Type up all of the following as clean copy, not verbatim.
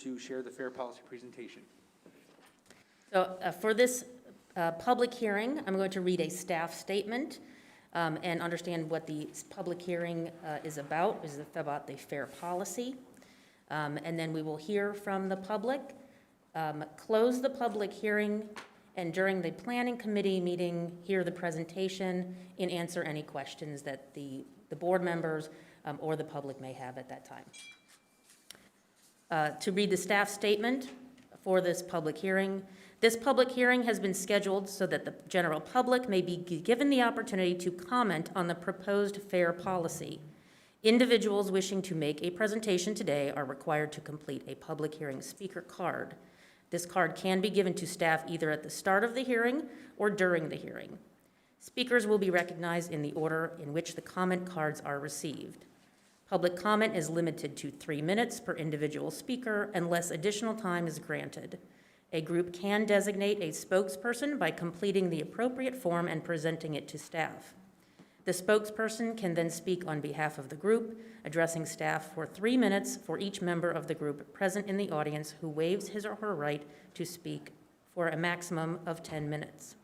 to share the fair policy presentation. So for this public hearing, I'm going to read a staff statement and understand what the public hearing is about the fair policy. And then we will hear from the public, close the public hearing, and during the planning committee meeting, hear the presentation and answer any questions that the board members or the public may have at that time. To read the staff statement for this public hearing. This public hearing has been scheduled so that the general public may be given the opportunity to comment on the proposed fair policy. Individuals wishing to make a presentation today are required to complete a public hearing speaker card. This card can be given to staff either at the start of the hearing or during the hearing. Speakers will be recognized in the order in which the comment cards are received. Public comment is limited to 3 minutes per individual speaker unless additional time is granted. A group can designate a spokesperson by completing the appropriate form and presenting it to staff. The spokesperson can then speak on behalf of the group, addressing staff for 3 minutes for each member of the group present in the audience who waives his or her right to speak for a maximum of 10 minutes.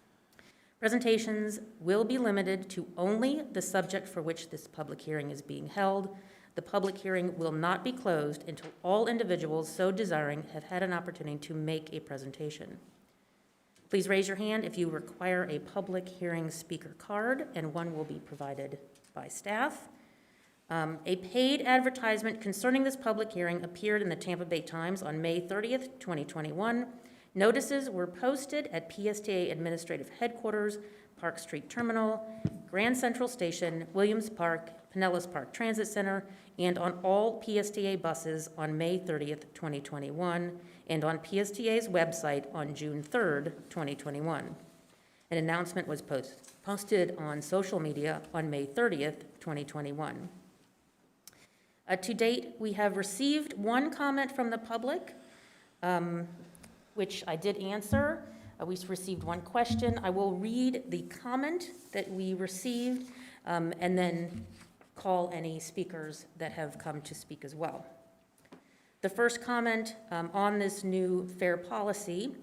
Presentations will be limited to only the subject for which this public hearing is being held. The public hearing will not be closed until all individuals so desiring have had an opportunity to make a presentation. Please raise your hand if you require a public hearing speaker card, and one will be provided by staff. A paid advertisement concerning this public hearing appeared in the Tampa Bay Times on May 30th, 2021. Notices were posted at PSTA Administrative Headquarters, Park Street Terminal, Grand Central Station, Williams Park, Pinellas Park Transit Center, and on all PSTA buses on May 30th, 2021, and on PSTA's website on June 3rd, 2021. An announcement was posted on social media on May 30th, 2021. To date, we have received one comment from the public, which I did answer. We received one question. I will read the comment that we received and then call any speakers that have come to speak as well. The first comment on this new fair policy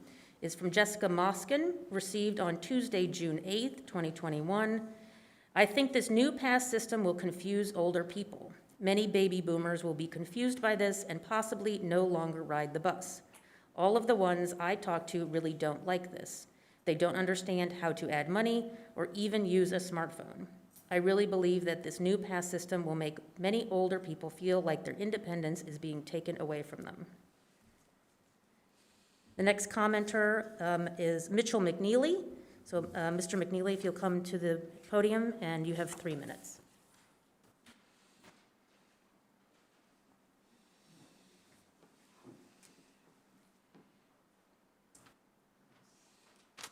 is from Jessica Moskin, received on Tuesday, June 8th, 2021. I think this new pass system will confuse older people. Many baby boomers will be confused by this and possibly no longer ride the bus. All of the ones I talk to really don't like this. They don't understand how to add money or even use a smartphone. I really believe that this new pass system will make many older people feel like their independence is being taken away from them. The next commenter is Mitchell McNeely. So Mr. McNeely, if you'll come to the podium, and you have 3 minutes.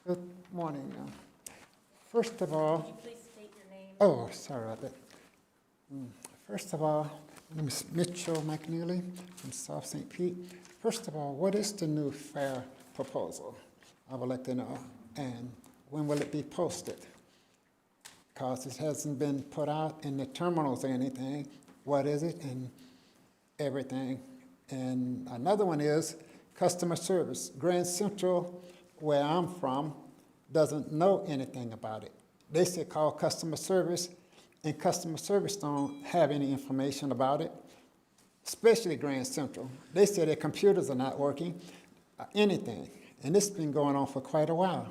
Good morning. First of all, Could you please state your name? oh, sorry about that. First of all, my name is Mitchell McNeely from South St. Pete. First of all, what is the new fair proposal? I would like to know. And when will it be posted? Because it hasn't been put out in the terminals or anything. What is it and everything? And another one is customer service. Grand Central, where I'm from, doesn't know anything about it. They say call customer service, and customer service don't have any information about it, especially Grand Central. They say their computers are not working, anything. And this has been going on for quite a while.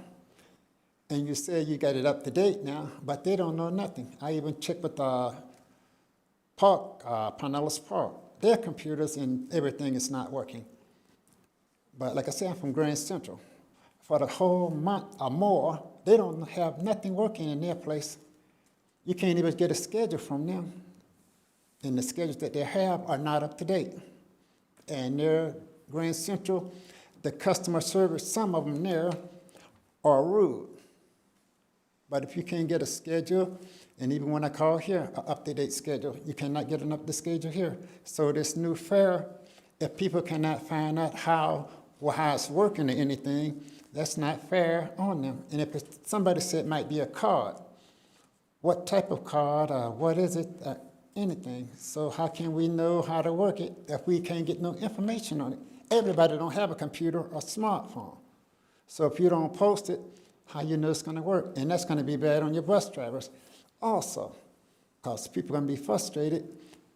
And you say you got it up to date now, but they don't know nothing. I even checked with Pinellas Park. Their computers and everything is not working. But like I said, I'm from Grand Central. For the whole month or more, they don't have nothing working in their place. You can't even get a schedule from them. And the schedules that they have are not up to date. And their Grand Central, the customer service, some of them there are rude. But if you can't get a schedule, and even when I call here, an up-to-date schedule, you cannot get an up-to-date schedule here. So this new fair, if people cannot find out how it's working or anything, that's not fair on them. And if somebody said it might be a card, what type of card, what is it, anything. So how can we know how to work it if we can't get no information on it? everybody don't have a computer or smartphone. So if you don't post it, how you know it's gonna work? And that's gonna be bad on your bus drivers also, because people are gonna be frustrated,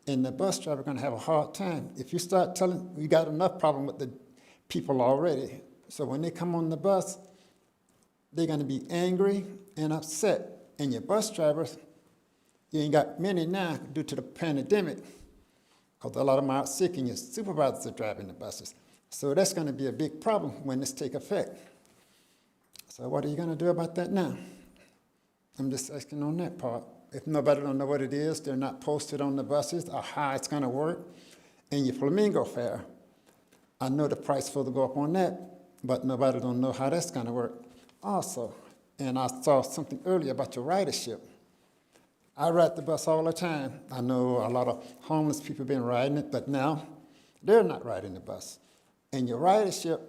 and the bus driver gonna have a hard time. If you start telling, we got enough problem with the people already. So when they come on the bus, they're gonna be angry and upset. And your bus drivers, you ain't got many now due to the pandemic, because a lot of them are out sick and your supervisors are driving the buses. So that's gonna be a big problem when this take effect. So what are you gonna do about that now? I'm just asking on that part. If nobody don't know what it is, they're not posted on the buses or how it's gonna work. And your Flamingo fare, I know the price for to go up on that, but nobody don't know how that's gonna work also. And I saw something earlier about your ridership. I ride the bus all the time. I know a lot of homeless people been riding it, but now they're not riding the bus. And your ridership,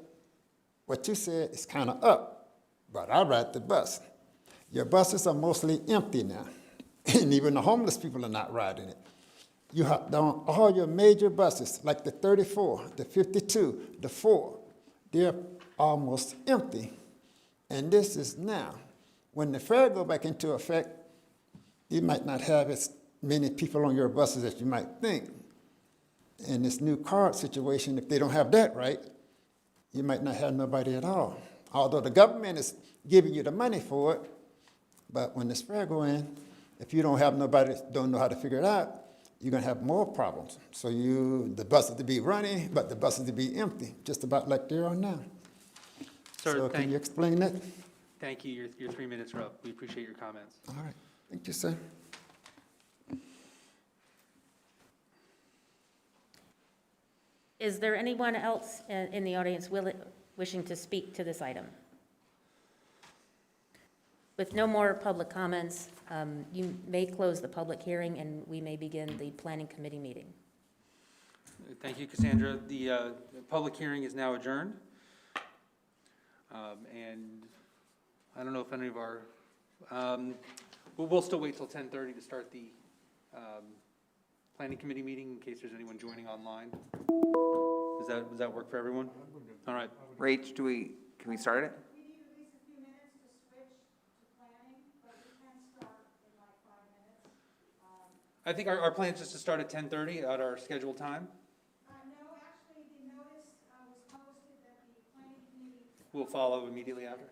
what you said is kind of up, but I ride the bus. Your buses are mostly empty now, and even the homeless people are not riding it. You have on all your major buses, like the 34, the 52, the 4, they're almost empty. And this is now. When the fare go back into effect, you might not have as many people on your buses as you might think. And this new card situation, if they don't have that right, you might not have nobody at all. Although the government is giving you the money for it, but when this fare go in, if you don't have nobody that don't know how to figure it out, you're gonna have more problems. So the buses to be running, but the buses to be empty, just about like they are now. Sir, So can you explain that? thank you. Your 3 minutes are up. We appreciate your comments. All right, thank you, sir. Is there anyone else in the audience wishing to speak to this item? With no more public comments, you may close the public hearing and we may begin the planning committee meeting. Thank you, Cassandra. The public hearing is now adjourned. And I don't know if any of our, we'll still wait till 10:30 to start the planning committee meeting in case there's anyone joining online. Does that work for everyone? All right. Rach, can we start it? We need at least a few minutes to switch to planning, but we can start in like 5 minutes. I think our plan is just to start at 10:30 at our scheduled time. No, actually, the notice was posted that the planning committee We'll follow immediately after.